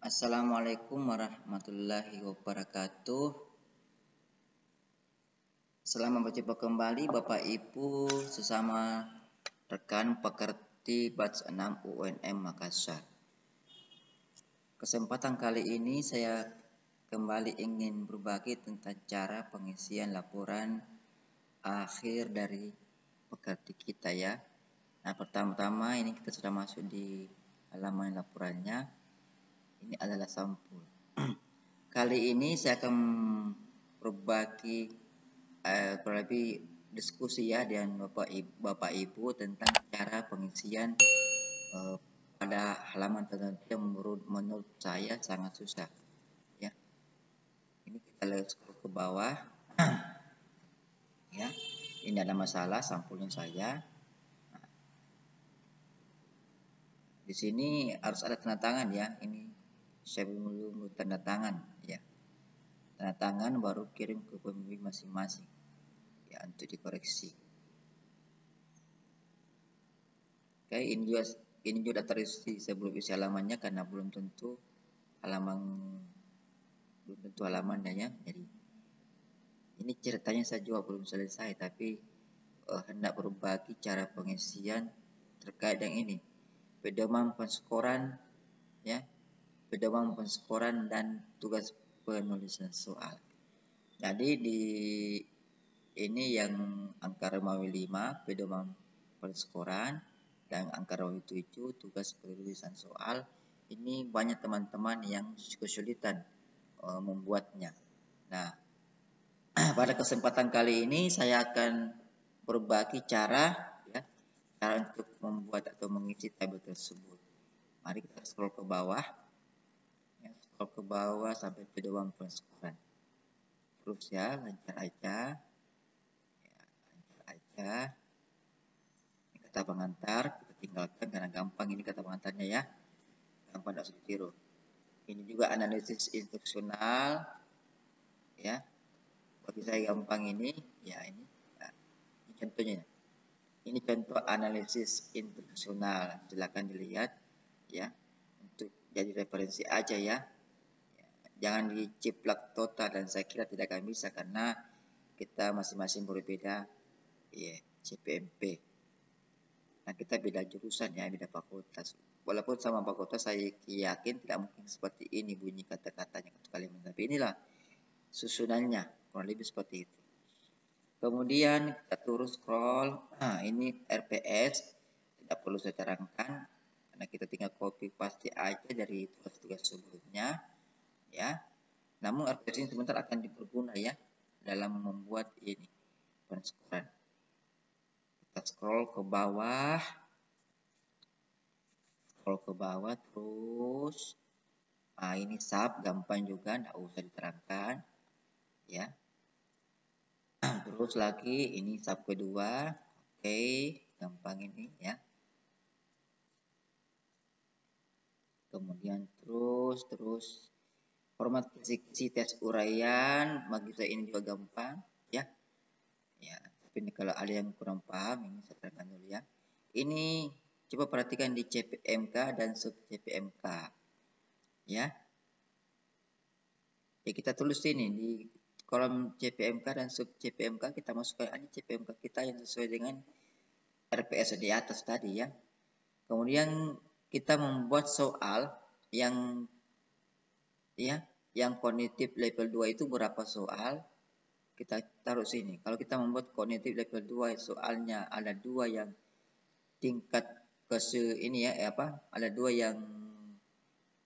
Assalamualaikum warahmatullahi wabarakatuh. Selamat berjumpa kembali Bapak Ibu sesama rekan pekerti batch 6 UNM Makassar. Kesempatan kali ini saya kembali ingin berbagi tentang cara pengisian laporan akhir dari pekerti kita ya. Nah, pertama-tama ini kita sudah masuk di halaman laporannya. Ini adalah sampul. Kali ini saya akan berbagi kurang lebih diskusi ya dengan Bapak Ibu tentang cara pengisian pada halaman tertentu yang menurut saya sangat susah. Ya, ini kita lihat scroll ke bawah. Ya, ini ada masalah sampulnya saya. Nah, di sini harus ada tanda tangan ya. Ini saya belum tanda tangan ya. Tanda tangan baru kirim ke pembimbing masing-masing ya untuk dikoreksi. Oke, ini juga terisi sebelum isi halamannya karena belum tentu halamannya ya. Jadi ini ceritanya saya juga belum selesai, tapi hendak berbagi cara pengisian terkait dengan ini, pedoman penskoran ya, pedoman penskoran dan tugas penulisan soal. Jadi di ini yang angka Romawi 5 pedoman penskoran dan angka Romawi 7 tugas penulisan soal. Ini banyak teman-teman yang kesulitan membuatnya. Nah, pada kesempatan kali ini saya akan berbagi cara untuk membuat atau mengisi tabel tersebut. Mari kita scroll ke bawah. Ya, scroll ke bawah sampai pedoman penskoran. Terus ya, lancar aja. Ini kata pengantar kita tinggalkan karena gampang ini kata pengantarnya ya, gampang tidak usah ditiru. Ini juga analisis instruksional ya, bagi saya gampang ini ya. Ini contohnya, ini contoh analisis instruksional, silakan dilihat ya untuk jadi referensi aja ya. Jangan diciplak total, dan saya kira tidak akan bisa karena kita masing-masing berbeda ya, CPMP. Nah, kita beda jurusan ya, beda fakultas. Walaupun sama fakultas, saya yakin tidak mungkin seperti ini bunyi kata-katanya atau kalimat. Tapi inilah susunannya, kurang lebih seperti itu. Kemudian kita terus scroll. Nah, ini RPS tidak perlu saya terangkan karena kita tinggal copy paste aja dari tugas-tugas sebelumnya ya. Namun RPS ini sebentar akan diperguna ya dalam membuat ini penskoran. Kita scroll ke bawah terus. Nah, ini sub gampang juga, tidak usah diterangkan ya. Terus lagi ini sub kedua, oke, gampang ini ya. Kemudian terus format kisi tes uraian, bagi saya ini juga gampang ya. Ya, tapi ini kalau ada yang kurang paham, ini saya terangkan dulu ya. Ini coba perhatikan di CPMK dan sub CPMK ya. Ya, kita tulis ini di kolom CPMK dan sub CPMK, kita masukkan aja CPMK kita yang sesuai dengan RPS di atas tadi ya. Kemudian kita membuat soal yang kognitif level 2 itu berapa soal, kita taruh sini. Kalau kita membuat kognitif level 2 soalnya ada 2 yang tingkat ini ya, ada 2 yang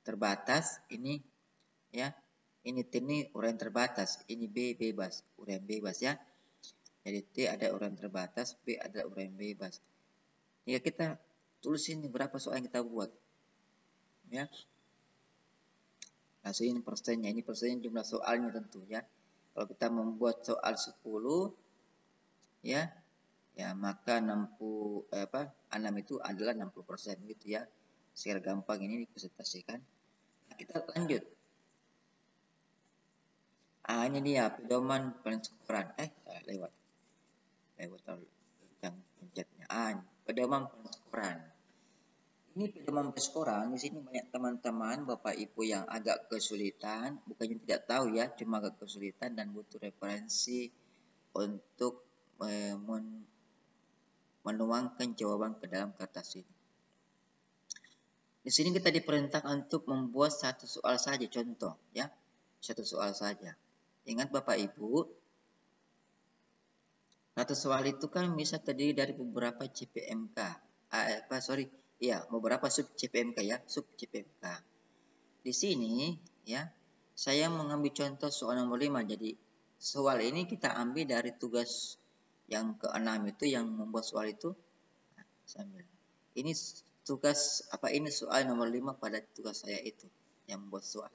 terbatas ini ya. Ini T ini uraian terbatas, ini B bebas, uraian bebas ya. Jadi T ada uraian terbatas, B ada uraian bebas. Ya, kita tulis ini berapa soal yang kita buat ya. Langsung ini persennya, ini persennya jumlah soalnya tentu ya. Kalau kita membuat soal 10 ya, maka 6 itu adalah 60% gitu ya. Secara gampang ini dipresentasikan. Nah, kita lanjut. Ini dia pedoman penskoran. Lewat yang pencetnya. Pedoman penskoran. Ini pedoman perskoran, di sini banyak teman-teman, Bapak Ibu yang agak kesulitan, bukannya tidak tahu ya, cuma agak kesulitan dan butuh referensi untuk menuangkan jawaban ke dalam kertas ini. Di sini kita diperintahkan untuk membuat satu soal saja, contoh ya, satu soal saja. Ingat Bapak Ibu, satu soal itu kan bisa terdiri dari beberapa CPMK, beberapa sub CPMK ya, sub CPMK. Di sini ya, saya mengambil contoh soal nomor 5. Jadi soal ini kita ambil dari tugas yang ke-6 itu, yang membuat soal itu. Ini tugas ini soal nomor 5 pada tugas saya itu yang membuat soal.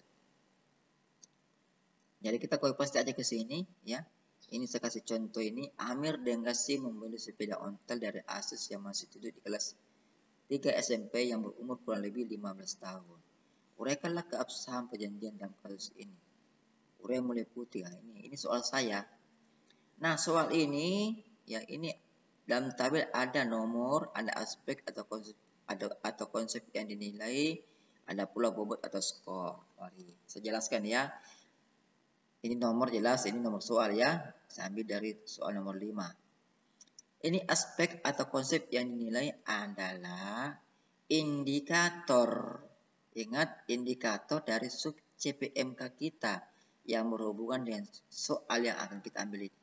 Jadi kita copy paste aja ke sini ya. Ini saya kasih contoh ini, Amir dan Qasim membeli sepeda ontel dari Asus yang masih duduk di kelas 3 SMP yang berumur kurang lebih 15 tahun. Uraikanlah keabsahan perjanjian dalam kasus ini. Urai mulai putih. Ini soal saya. Nah, soal ini ya, ini dalam tabel ada nomor, ada aspek atau konsep yang dinilai, ada pula bobot atau skor. Mari saya jelaskan ya. Ini nomor jelas, ini nomor soal ya. Saya ambil dari soal nomor 5. Ini aspek atau konsep yang dinilai adalah indikator. Ingat, indikator dari sub CPMK kita yang berhubungan dengan soal yang akan kita ambil ini.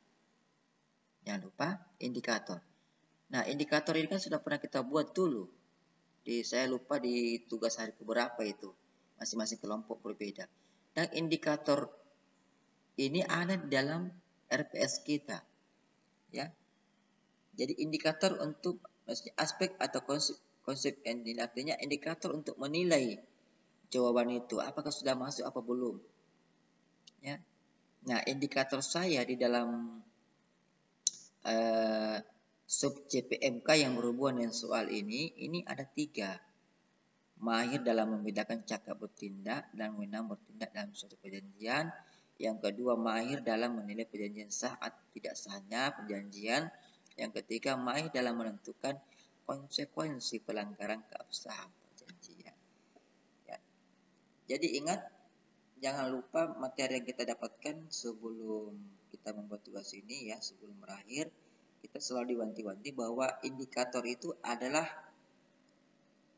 Jangan lupa indikator. Nah, indikator ini kan sudah pernah kita buat dulu. Saya lupa di tugas hari keberapa itu. Masing-masing kelompok berbeda. Dan indikator ini ada di dalam RPS kita. Ya. Jadi indikator untuk aspek atau konsep yang artinya indikator untuk menilai jawaban itu, apakah sudah masuk apa belum. Ya. Nah, indikator saya di dalam sub CPMK yang berhubungan dengan soal ini ada 3. Mahir dalam membedakan cakap bertindak dan wewenang bertindak dalam suatu perjanjian. Yang kedua, mahir dalam menilai perjanjian sah atau tidak sahnya perjanjian. Yang ketiga, mahir dalam menentukan konsekuensi pelanggaran keabsahan perjanjian. Ya. Jadi ingat, jangan lupa materi yang kita dapatkan sebelum kita membuat tugas ini ya, sebelum berakhir, kita selalu diwanti-wanti bahwa indikator itu adalah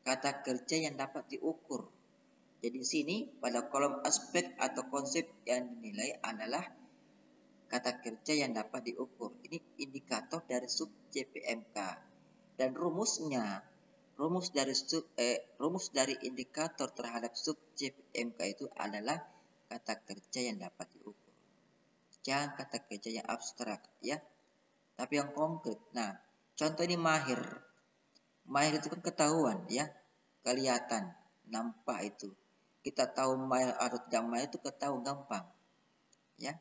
kata kerja yang dapat diukur. Jadi di sini pada kolom aspek atau konsep yang dinilai adalah kata kerja yang dapat diukur. Ini indikator dari sub CPMK. Dan rumus dari indikator terhadap sub CPMK itu adalah kata kerja yang dapat diukur. Jangan kata kerja yang abstrak ya, tapi yang konkret. Nah, contoh ini mahir. Mahir itu kan ketahuan ya, kelihatan, nampak itu. Kita tahu mahir atau tidak mahir itu ketahuan gampang. Ya.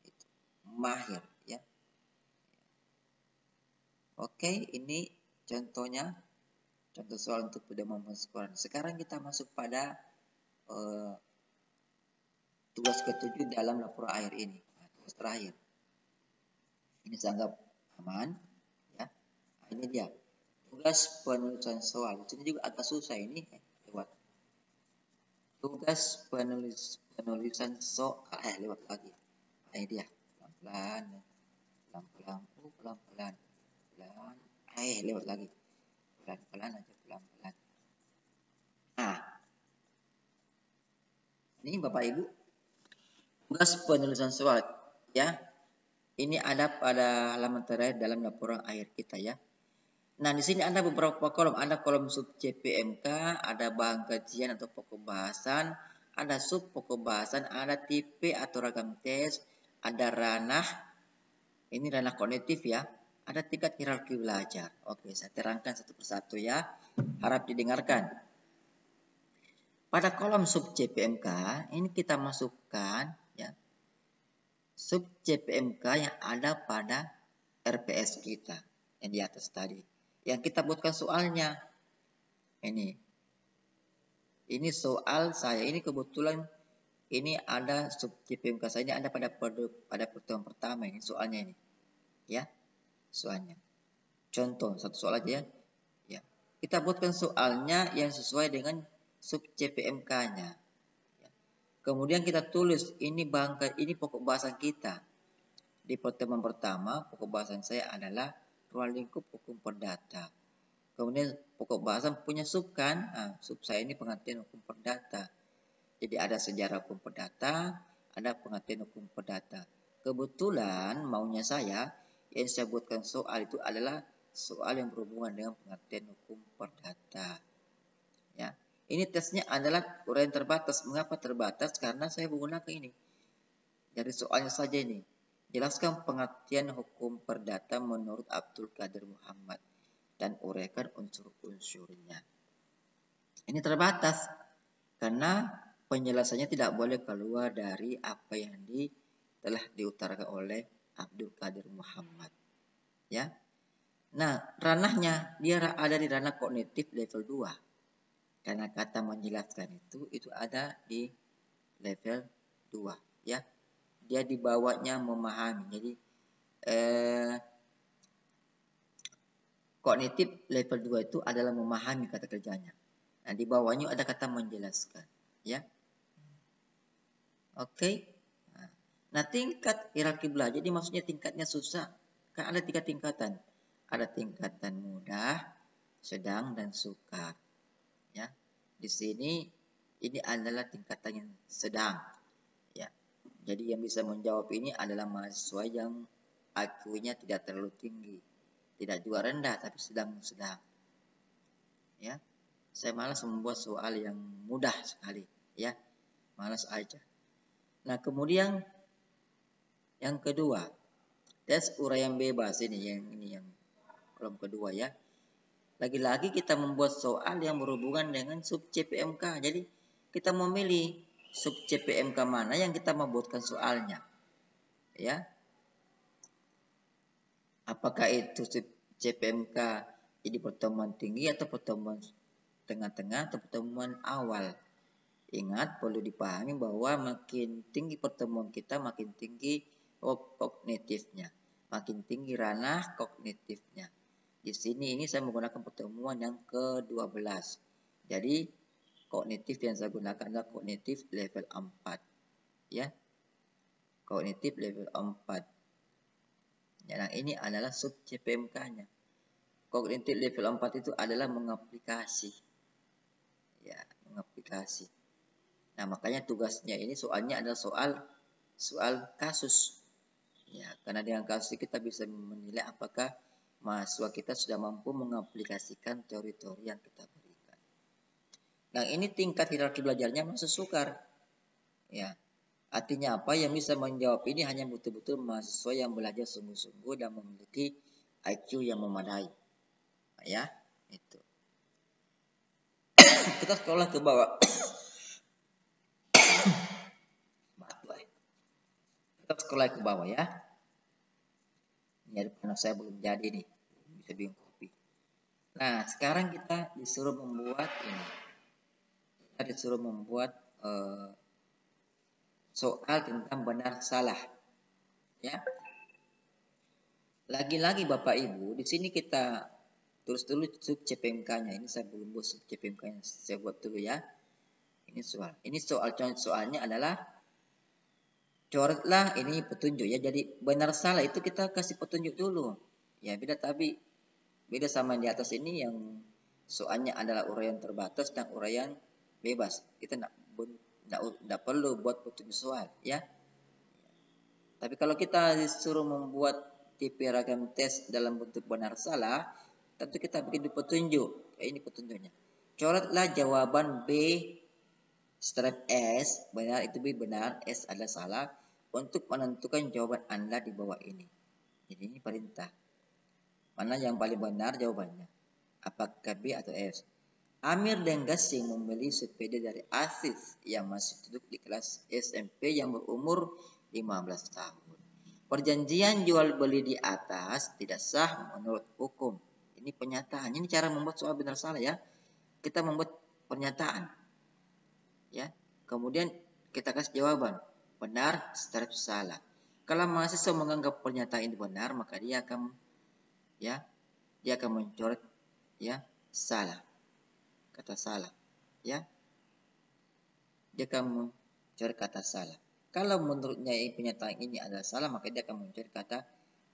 Itu. Mahir ya. Oke, ini contohnya. Contoh soal untuk pedoman perskoran. Sekarang kita masuk pada tugas ke-7 dalam laporan akhir ini. Nah, tugas terakhir. Ini saya anggap aman ya. Nah, ini dia. Tugas penulisan soal. Ini juga agak susah ini lewat. Tugas penulisan soal lewat lagi. Nah, ini dia. Pelan-pelan. Pelan-pelan. Lewat lagi. Pelan-pelan aja, pelan-pelan. Nah, ini Bapak Ibu, tugas penulisan soal ya. Ini ada pada halaman terakhir dalam laporan akhir kita ya. Nah, di sini ada beberapa kolom. Ada kolom sub CPMK, ada bahan kajian atau pokok bahasan, ada sub pokok bahasan, ada tipe atau ragam tes, ada ranah. Ini ranah kognitif ya. Ada tingkat hierarki belajar. Oke, saya terangkan satu persatu ya. Harap didengarkan. Pada kolom sub CPMK, ini kita masukkan ya, sub CPMK yang ada pada RPS kita yang di atas tadi. Yang kita buatkan soalnya. Ini soal saya. Ini kebetulan ini ada sub CPMK saya, ini ada pada pertemuan pertama ini soalnya ini. Ya, soalnya. Contoh satu soal aja ya. Ya. kita buatkan soalnya yang sesuai dengan sub CPMK-nya. Kemudian kita tulis ini pokok bahasan kita. Di pertemuan pertama, pokok bahasan saya adalah ruang lingkup hukum perdata. Kemudian pokok bahasan punya sub kan? Sub saya ini pengertian hukum perdata. Jadi ada sejarah hukum perdata, ada pengertian hukum perdata. Kebetulan maunya saya yang saya buatkan soal itu adalah soal yang berhubungan dengan pengertian hukum perdata. Ya. Ini tesnya adalah uraian terbatas. Mengapa terbatas? Karena saya menggunakan ini. Dari soalnya saja ini. Jelaskan pengertian hukum perdata menurut Abdul Qadir Muhammad dan uraikan unsur-unsurnya. Ini terbatas karena penjelasannya tidak boleh keluar dari apa yang telah diutarakan oleh Abdul Qadir Muhammad. Ya. Nah, ranahnya dia ada di ranah kognitif level 2. Karena kata menjelaskan itu ada di level 2 ya. Dia dibawanya memahami. Jadi kognitif level 2 itu adalah memahami kata kerjanya. Nah, di bawahnya ada kata menjelaskan ya. Oke. Nah, tingkat hierarki belajar jadi maksudnya tingkatnya susah. Kan ada 3 tingkatan. Ada tingkatan mudah, sedang dan sukar. Ya. Di sini ini adalah tingkatan yang sedang. Ya. Jadi yang bisa menjawab ini adalah mahasiswa yang IQ-nya tidak terlalu tinggi. Tidak juga rendah tapi sedang-sedang. Ya. Saya malas membuat soal yang mudah sekali, ya. Malas aja. Nah, kemudian yang kedua, tes uraian bebas ini yang kolom kedua ya. Lagi-lagi kita membuat soal yang berhubungan dengan sub CPMK. Jadi kita memilih sub CPMK mana yang kita membuatkan soalnya. Ya. Apakah itu sub CPMK jadi pertemuan tinggi atau pertemuan tengah-tengah atau pertemuan awal. Ingat, perlu dipahami bahwa makin tinggi pertemuan kita, makin tinggi kognitifnya. Makin tinggi ranah kognitifnya. Di sini ini saya menggunakan pertemuan yang ke-12. Jadi kognitif yang saya gunakan adalah kognitif level 4. Ya. Kognitif level 4. Yang ini adalah sub CPMK-nya. Kognitif level 4 itu adalah mengaplikasi. Ya, mengaplikasi. Nah, makanya tugasnya ini soalnya adalah soal kasus. Ya, karena dengan kasus kita bisa menilai apakah mahasiswa kita sudah mampu mengaplikasikan teori-teori yang kita berikan. Nah, ini tingkat hierarki belajarnya masih sukar. Ya. Artinya apa? Yang bisa menjawab ini hanya betul-betul mahasiswa yang belajar sungguh-sungguh dan memiliki IQ yang memadai. Ya, itu. Kita sekolah ke bawah. Kita sekolah ke bawah ya. Ini karena saya belum jadi nih. Bisa bikin kopi. Nah, sekarang kita disuruh membuat ini. Kita disuruh membuat soal tentang benar salah. Ya. Lagi-lagi Bapak Ibu, di sini kita tulis dulu sub CPMK-nya. Ini saya belum buat sub CPMK-nya. Saya buat dulu ya. Ini soal. Ini soalnya adalah coretlah ini petunjuk ya. Jadi benar salah itu kita kasih petunjuk dulu. Ya, beda sama di atas ini yang soalnya adalah uraian terbatas dan uraian bebas. Kita tidak perlu buat petunjuk soal ya. Tapi kalau kita disuruh membuat tipe ragam tes dalam bentuk benar salah, tentu kita bikin petunjuk. Ini petunjuknya. Coretlah jawaban B strip S, benar itu B benar, S adalah salah, untuk menentukan jawaban Anda di bawah ini. Jadi ini perintah. Mana yang paling benar jawabannya? Apakah B atau S? Amir dan Gasing membeli sepeda dari Aziz yang masih duduk di kelas SMP yang berumur 15 tahun. Perjanjian jual beli di atas tidak sah menurut hukum. Ini pernyataan. Ini cara membuat soal benar salah ya. Kita membuat pernyataan. Ya. Kemudian kita kasih jawaban. Benar, strip salah. Kalau mahasiswa menganggap pernyataan ini benar, maka dia akan mencoret ya salah, kata salah, ya. Dia akan mencari kata salah. Kalau menurutnya pernyataan ini adalah salah, maka dia akan mencari kata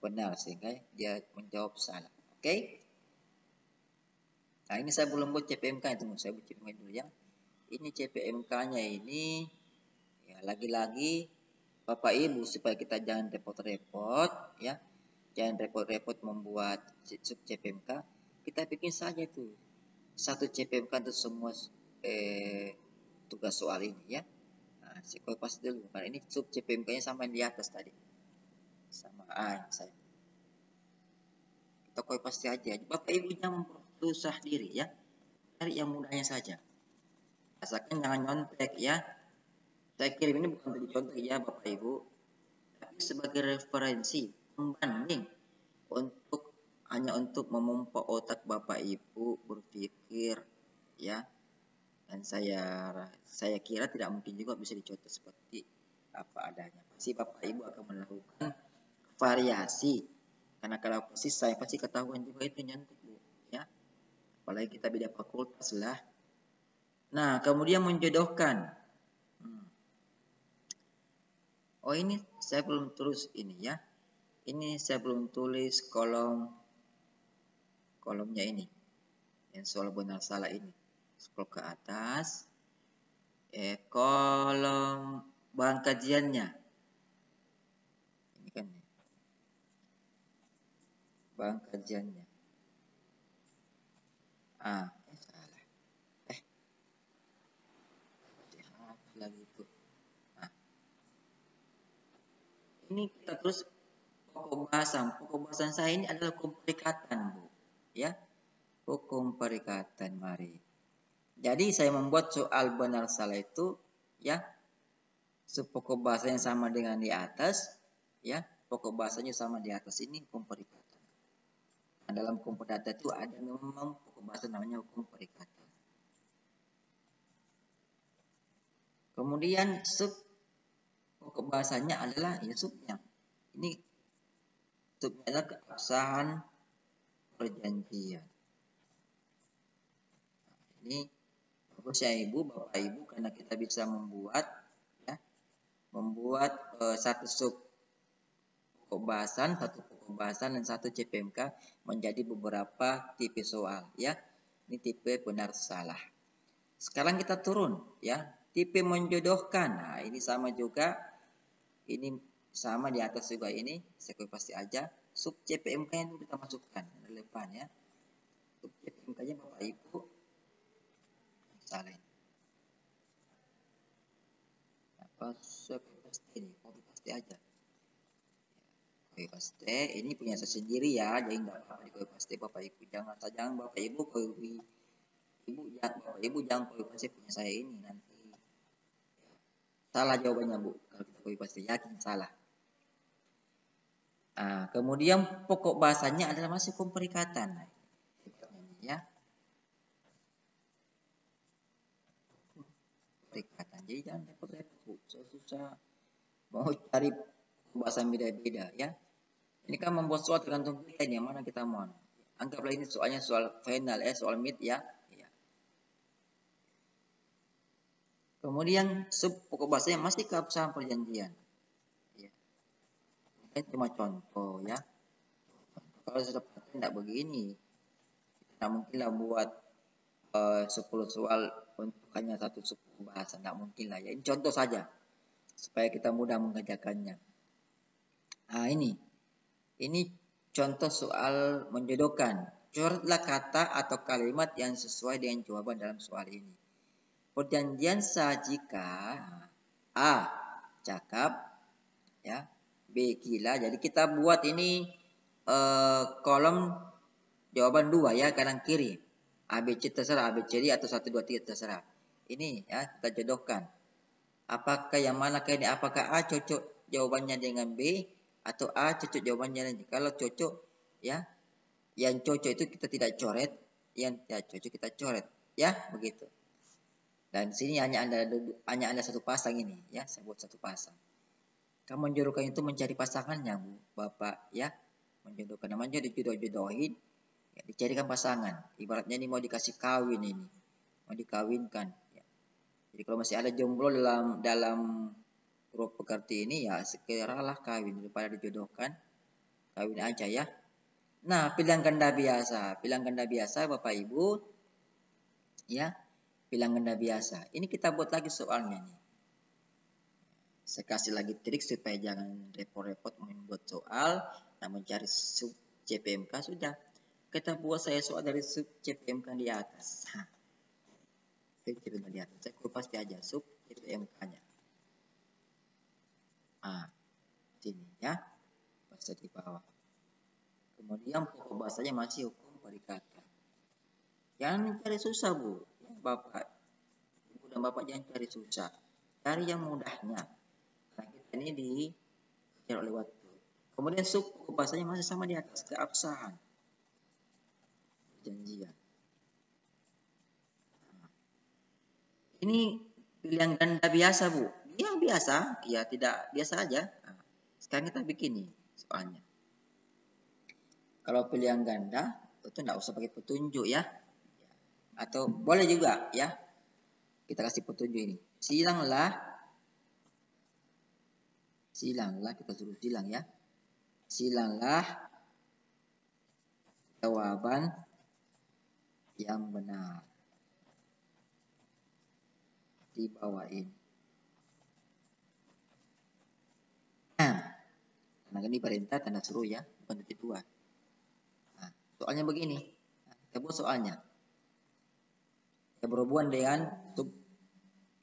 benar sehingga dia menjawab salah. Oke? Nah, ini saya belum buat CPMK, tunggu saya buat CPMK dulu ya. Ini CPMK-nya ini ya, lagi-lagi Bapak Ibu supaya kita jangan repot-repot ya. Jangan repot-repot membuat sub CPMK. Kita bikin saja tuh satu CPMK untuk semua tugas soal ini ya. Nah, saya copy paste dulu karena ini sub CPMK-nya sama di atas tadi. Sama saya. Kita copy paste aja. Bapak Ibu jangan mempersusah diri ya. Cari yang mudahnya saja. Asalkan jangan nyontek ya. Saya kirim ini bukan untuk contoh ya Bapak Ibu, tapi sebagai referensi pembanding hanya untuk memompa otak Bapak Ibu berpikir ya. Dan saya kira tidak mungkin juga bisa dicontoh seperti apa adanya. Pasti Bapak Ibu akan melakukan variasi. Karena kalau persis saya pasti ketahuan juga itu nyontek Bu ya. Apalagi kita beda fakultas lah. Nah, kemudian menjodohkan. Oh, ini saya belum tulis ini ya. Ini saya belum tulis kolomnya ini. Yang soal benar salah ini. Scroll ke atas. Kolom bahan kajiannya. Ini kan bahan kajiannya. Salah. Lagi itu. Nah. Ini kita terus pokok bahasan saya ini adalah hukum perikatan, Bu. Ya. Hukum perikatan, mari. Jadi saya membuat soal benar salah itu ya. Pokok bahasa yang sama dengan di atas, ya. Pokok bahasanya sama di atas ini hukum perikatan. Nah, dalam hukum perdata itu ada memang pokok bahasa namanya hukum perikatan. Kemudian sub pokok bahasanya adalah ya subnya. Ini subnya adalah keabsahan perjanjian. Ini bagus ya Ibu, Bapak Ibu, karena kita bisa membuat satu sub pokok bahasan, satu pokok bahasan dan satu CPMK menjadi beberapa tipe soal ya. Ini tipe benar salah. Sekarang kita turun ya. Tipe menjodohkan. Nah, ini sama juga. Ini sama di atas juga ini. Saya copy paste aja. Sub CPMK yang kita masukkan relevan ya. Sub CPMK-nya Bapak Ibu salah. Apa copy paste ini? Copy paste aja. Copy paste ini punya saya sendiri ya. Jadi enggak apa-apa di copy paste Bapak Ibu. Jangan Bapak Ibu copy Ibu jangan copy paste punya saya ini nanti. Salah jawabannya Bu. Kalau kita copy paste yakin salah. Nah, kemudian pokok bahasanya adalah masih hukum perikatan. Nah, ya. Perikatan. Jadi jangan repot-repot Bu. Susah mau cari pembahasan beda-beda ya. Ini kan membuat soal tergantung pilihan yang mana kita mau. Anggaplah ini soalnya soal final soal mid ya. Kemudian sub pokok bahasanya masih keabsahan perjanjian. Ya. Ini cuma contoh ya. Kalau sudah tidak begini, tidak mungkinlah buat 10 soal untuk hanya satu sub bahasa, tidak mungkin lah ya. Ini contoh saja supaya kita mudah mengerjakannya. Nah ini contoh soal menjodohkan. Coretlah kata atau kalimat yang sesuai dengan jawaban dalam soal ini. Perjanjian sah jika A. Cakap ya, B. Gila. Jadi kita buat ini kolom jawaban 2 ya, kanan kiri. A, B, C terserah, A, B, C, D atau 1, 2, 3 terserah. Ini ya kita jodohkan. Apakah yang manakah ini? Apakah A cocok jawabannya dengan B atau A cocok jawabannya dengan C? Kalau cocok ya, yang cocok itu kita tidak coret, yang tidak cocok kita coret ya, begitu. Dan di sini hanya ada satu pasang ini ya, saya buat satu pasang. Kamu menjodohkan itu mencari pasangannya Bu, Bapak ya. Menjodohkan namanya dijodoh-jodohin Ya, dicarikan pasangan. Ibaratnya ini mau dikasih kawin ini, mau dikawinkan. Ya. Jadi kalau masih ada jomblo dalam huruf pekerti ini ya segeralah kawin daripada dijodohkan, kawin aja ya. Nah, pilihan ganda biasa. Pilihan ganda biasa Bapak Ibu ya. Pilihan ganda biasa. Ini kita buat lagi soalnya nih. Saya kasih lagi trik supaya jangan repot-repot membuat soal dan mencari sub CPMK sudah. Kita buat saya soal dari sub CPMK di atas. Sub CPMK di atas. Saya kupas aja sub CPMK-nya. Sini ya. Bahasa di bawah. Kemudian pokok bahasanya masih hukum perikatan. Jangan cari susah Bu. Ya, Bapak. Ibu dan Bapak jangan cari susah. Cari yang mudahnya. Nah, kita ini dikejar oleh waktu. Kemudian sub pokok bahasanya masih sama di atas. Keabsahan. Perjanjian. Ini pilihan ganda biasa Bu. Dia biasa. Ya tidak biasa aja. Nah, sekarang kita bikin nih soalnya. Kalau pilihan ganda itu tidak usah pakai petunjuk ya. Atau boleh juga ya. Kita kasih petunjuk ini. Silanglah kita suruh silang ya. Silanglah jawaban yang benar. Di bawah ini. Nah, ini perintah tanda seru ya, bukan titik dua. Nah, soalnya begini. Nah, kita buat soalnya. Kita berhubungan dengan sub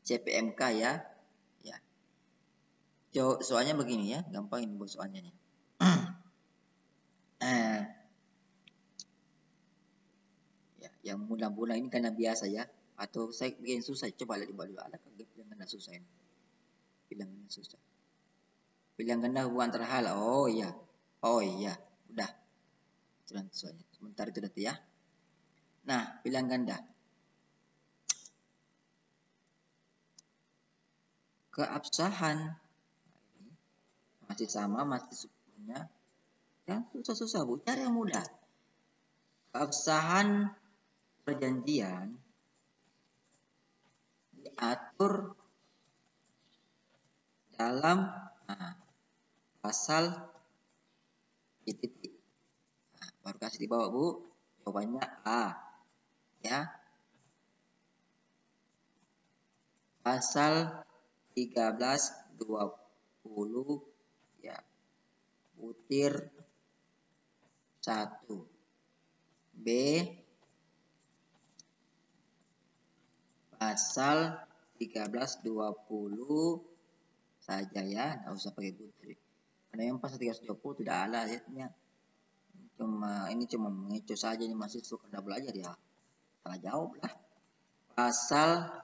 CPMK ya. Ya. Soalnya begini ya, gampang ini buat soalnya nih. Ya, yang mudah-mudah ini karena biasa ya. Atau saya bikin susah, coba lihat di bawah dulu. Ada pilihan ganda susah ini. Pilihan ganda susah. Pilihan ganda hubungan antara hal. Oh iya. Udah. Soalnya. Sebentar itu nanti ya. Nah, pilihan ganda. Keabsahan. Masih sama, masih sebelumnya. Ya, susah-susah Bu. Cari yang mudah. Keabsahan perjanjian diatur dalam pasal titik. Nah, baru kasih di bawah Bu. Jawabannya A. Ya. Pasal 1320 ya. Butir 1. B. Pasal 1320 saja ya, nggak usah pakai butir. Karena yang pasal 1320 tidak ada ayatnya. Ini cuma mengecoh saja, ini masih suka belajar ya. Salah jawab lah. Pasal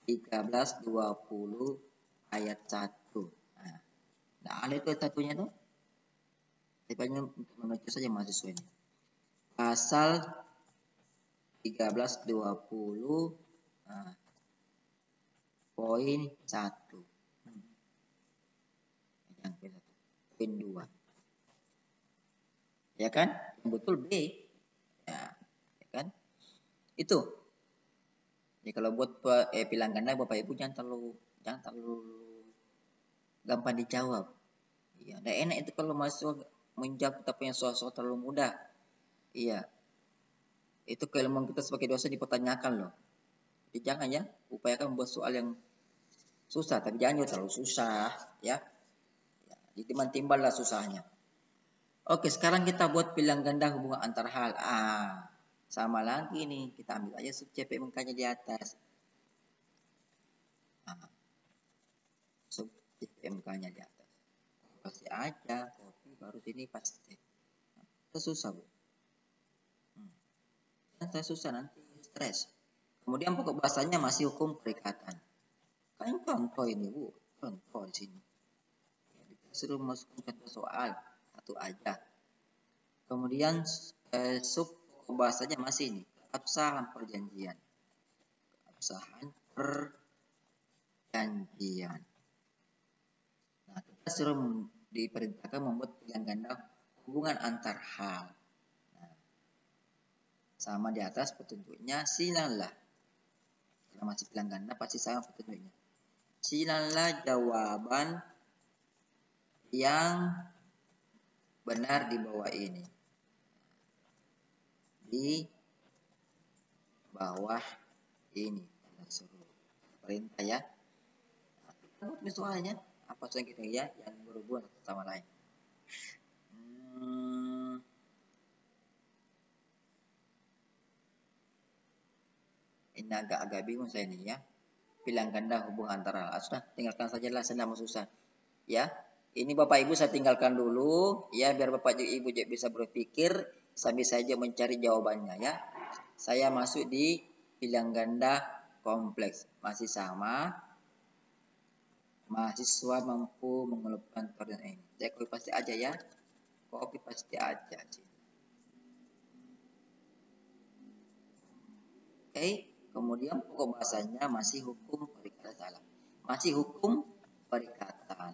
1320 ayat 1. Nah, ada itu satunya tuh. Tipanya untuk mengecoh saja mahasiswa ini. Pasal 1320 poin 1. Poin 2. Ya kan? Betul B. Ya kan? Itu. Ya kalau buat pilihan ganda Bapak Ibu jangan terlalu gampang dijawab. Iya, nah enak itu kalau mahasiswa menjawab kita punya soal-soal terlalu mudah. Iya. Itu keilmuan kita sebagai dosen dipertanyakan loh. Jadi jangan ya, upayakan membuat soal yang susah, tapi jangan juga terlalu susah, ya. Jadi timbal-timballah susahnya. Oke, sekarang kita buat pilihan ganda hubungan antar hal. Sama lagi nih, kita ambil aja sub CPMK-nya di atas. Sub CPMK-nya di atas. Pasti aja, kopi baru sini pasti. Itu susah, Bu. Saya susah nanti stres. Kemudian pokok bahasanya masih hukum perikatan. Kan contoh ini Bu, contoh di sini. Suruh masukkan contoh soal satu aja. Kemudian sub pokok bahasanya masih ini, keabsahan perjanjian. Keabsahan perjanjian. Nah, kita suruh diperintahkan membuat pilihan ganda hubungan antar hal. Nah, sama di atas petunjuknya, silanlah. Karena masih bilang ganda pasti sama petunjuknya. Silanlah jawaban yang benar di bawah ini. Di bawah ini. Perintah ya. Nah, soalnya apa saja kita ya yang berhubungan sama lain. Ini agak bingung saya nih ya. Bilang ganda hubungan antara hal. Sudah, tinggalkan sajalah, senang susah. Ya, ini Bapak Ibu saya tinggalkan dulu ya, biar Bapak Ibu bisa berpikir sambil saja mencari jawabannya ya. Saya masuk di bilang ganda kompleks, masih sama. Mahasiswa mampu mengeluarkan koordinat ini. Saya copy paste aja ya. Copy paste aja. Oke, kemudian pokok bahasanya masih hukum perikatan. Masih hukum perikatan.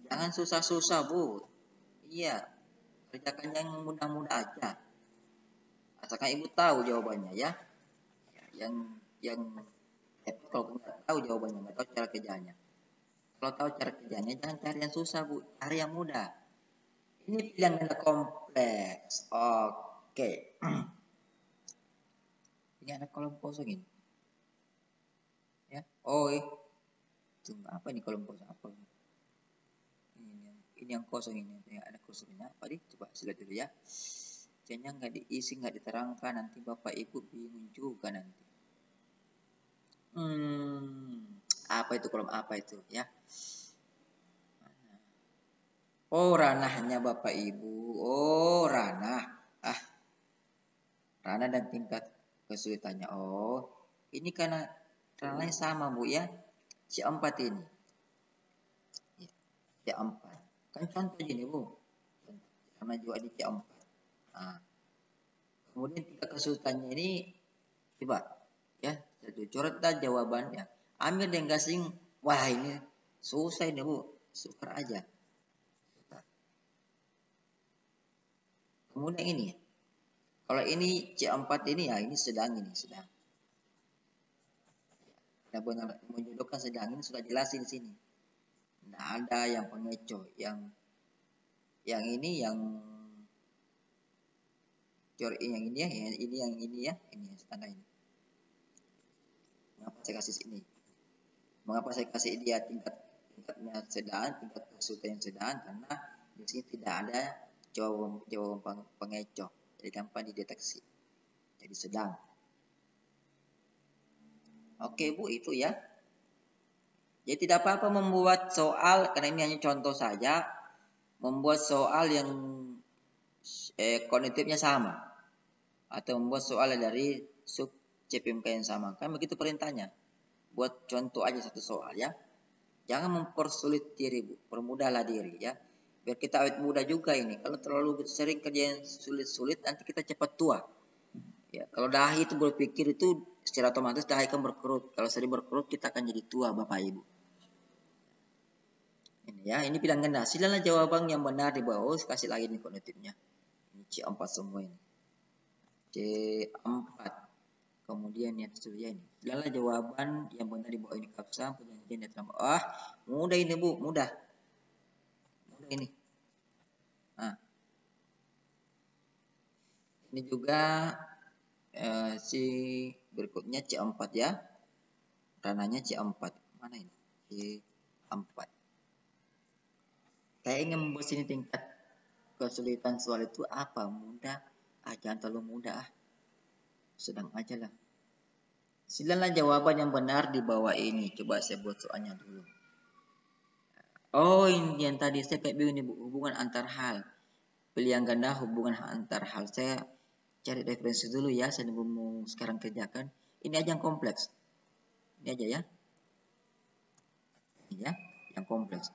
Jangan susah-susah, Bu. Iya, kerjakan yang mudah-mudah aja. Asalkan Ibu tahu jawabannya ya. Kalau nggak tahu jawabannya, nggak tahu cara kerjanya. Kalau tahu cara kerjanya, jangan cari yang susah, Bu. Cari yang mudah. Ini pilihan ganda kompleks. Oke. Ini ada kolom kosong ini. Ya. Oh, tunggu, apa ini kolom kosong? Apa ini? Ini yang kosong ini. Ada kosongnya. Apa nih? Coba lihat dulu ya. Kayaknya nggak diisi, nggak diterangkan. Nanti Bapak Ibu bingung juga nanti. Apa itu kolom apa itu ya? Oh, ranahnya Bapak Ibu. Oh, ranah. Ranah dan tingkat kesulitannya. Oh, ini karena ranahnya sama Bu ya. C4 ini. C4. Kan contoh gini Bu. Karena juga di C4. Nah, kemudian tingkat kesulitannya ini coba ya, coretlah jawabannya. Ambil dan gasing. Wah, ini susah ini Bu. Sukar aja. Kemudian ini. Kalau ini C4 ini ya, ini sedang. Nah, benar menjodohkan sedang ini sudah jelasin di sini. Nah, ada yang pengecoh, yang ini yang ini ya, ini tanda ini. Mengapa saya kasih ini? Mengapa saya kasih dia tingkatnya sedang, tingkat kesulitan yang sedang? Karena di sini tidak ada jawaban pengecoh, jadi gampang dideteksi. Jadi sedang. Oke Bu, itu ya. Jadi tidak apa-apa membuat soal, karena ini hanya contoh saja. Membuat soal yang kognitifnya sama. Atau membuat soal dari sub CPMK yang sama. Kan begitu perintahnya. Buat contoh aja satu soal ya. Jangan mempersulit diri Bu. Permudahlah diri ya. Biar kita awet muda juga ini. Kalau terlalu sering kerja yang sulit-sulit, nanti kita cepat tua. Ya, kalau dahi itu berpikir itu secara otomatis dahi akan berkerut. Kalau sering berkerut kita akan jadi tua Bapak Ibu. Ini ya, ini pilihan ganda. Silalah jawaban yang benar di bawah. Kasih lagi nih kognitifnya. Ini C4 semua ini. C4. Kemudian yang ya ini. Silalah jawaban yang benar di bawah ini kapsam. Perjanjian dalam. Mudah ini Bu, mudah. Mudah ini. Nah. Ini juga si berikutnya C4 ya. Rananya C4. Mana ini? C4. Saya ingin membuat sini tingkat kesulitan soal itu apa? Mudah. Jangan terlalu mudah. Sedang aja lah. Silalah jawaban yang benar di bawah ini. Coba saya buat soalnya dulu. Oh, ini yang tadi saya kayak bingung nih, hubungan antar hal. Pilihan ganda hubungan antar hal. Saya cari referensi dulu ya. Saya mau sekarang kerjakan. Ini aja yang kompleks. Ini aja ya. Ini ya, yang kompleks.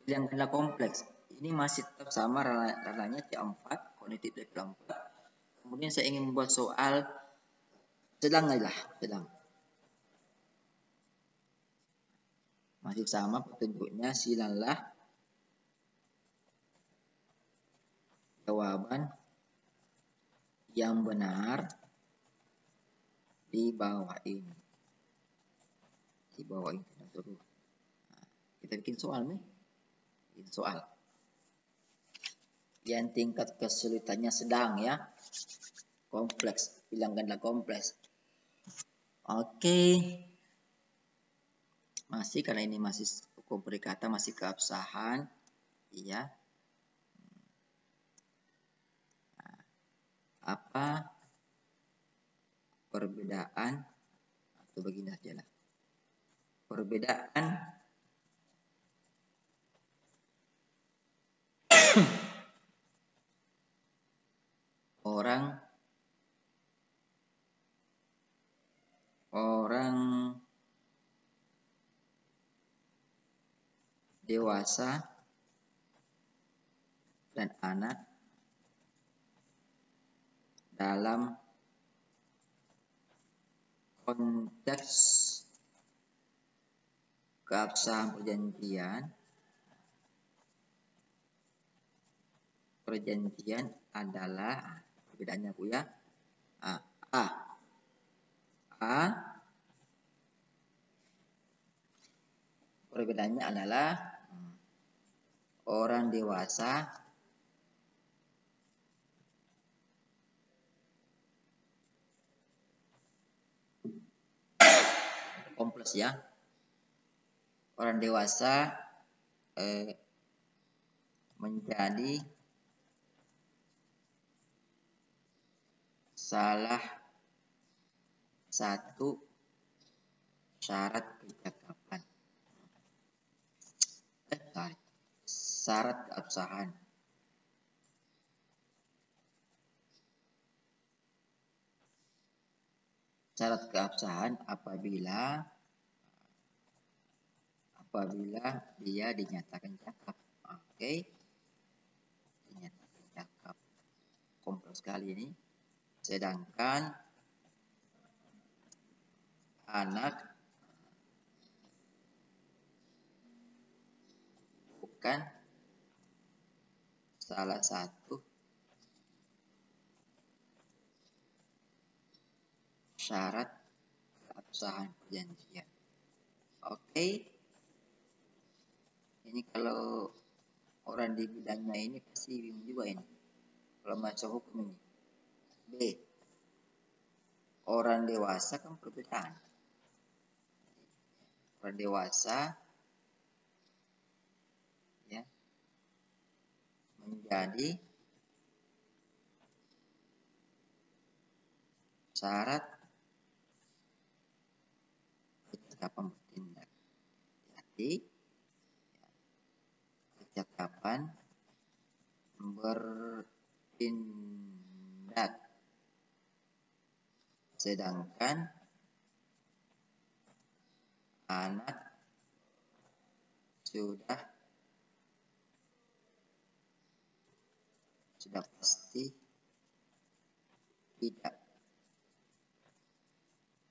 Pilihan ganda kompleks. Ini masih tetap sama ranahnya C4, kognitif level 4. Kemudian saya ingin membuat soal sedang lah, sedang. Masih sama petunjuknya, silalah jawaban yang benar di bawah ini. Di bawah ini. Nah, kita bikin soal nih. Bikin soal. Yang tingkat kesulitannya sedang ya. Kompleks. Bilang ganda kompleks. Oke. Masih karena ini masih hukum perikatan, masih keabsahan. Iya. Nah, apa perbedaan atau begini aja lah. Perbedaan orang dewasa dan anak dalam konteks keabsahan perjanjian adalah perbedaannya Bu ya. Perbedaannya adalah orang dewasa kompleks ya. Orang dewasa menjadi salah satu syarat kecakapan. Syarat keabsahan. Syarat keabsahan apabila dia dinyatakan cakap. Oke. Dinyatakan cakap. Kompleks sekali ini. Sedangkan anak bukan salah satu syarat keabsahan perjanjian. Oke. Ini kalau orang di bidangnya ini pasti bingung juga ini. Kalau masuk hukum ini. B. Orang dewasa kan perbedaan. Orang dewasa ya menjadi syarat kecakapan bertindak. Jadi kecakapan bertindak. Sedangkan anak sudah pasti tidak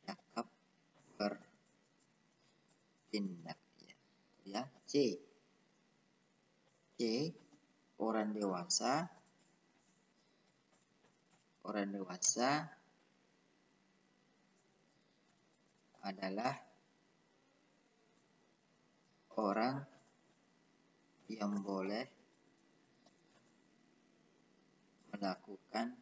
cakap bertindak ya. C. Orang dewasa adalah orang yang boleh melakukan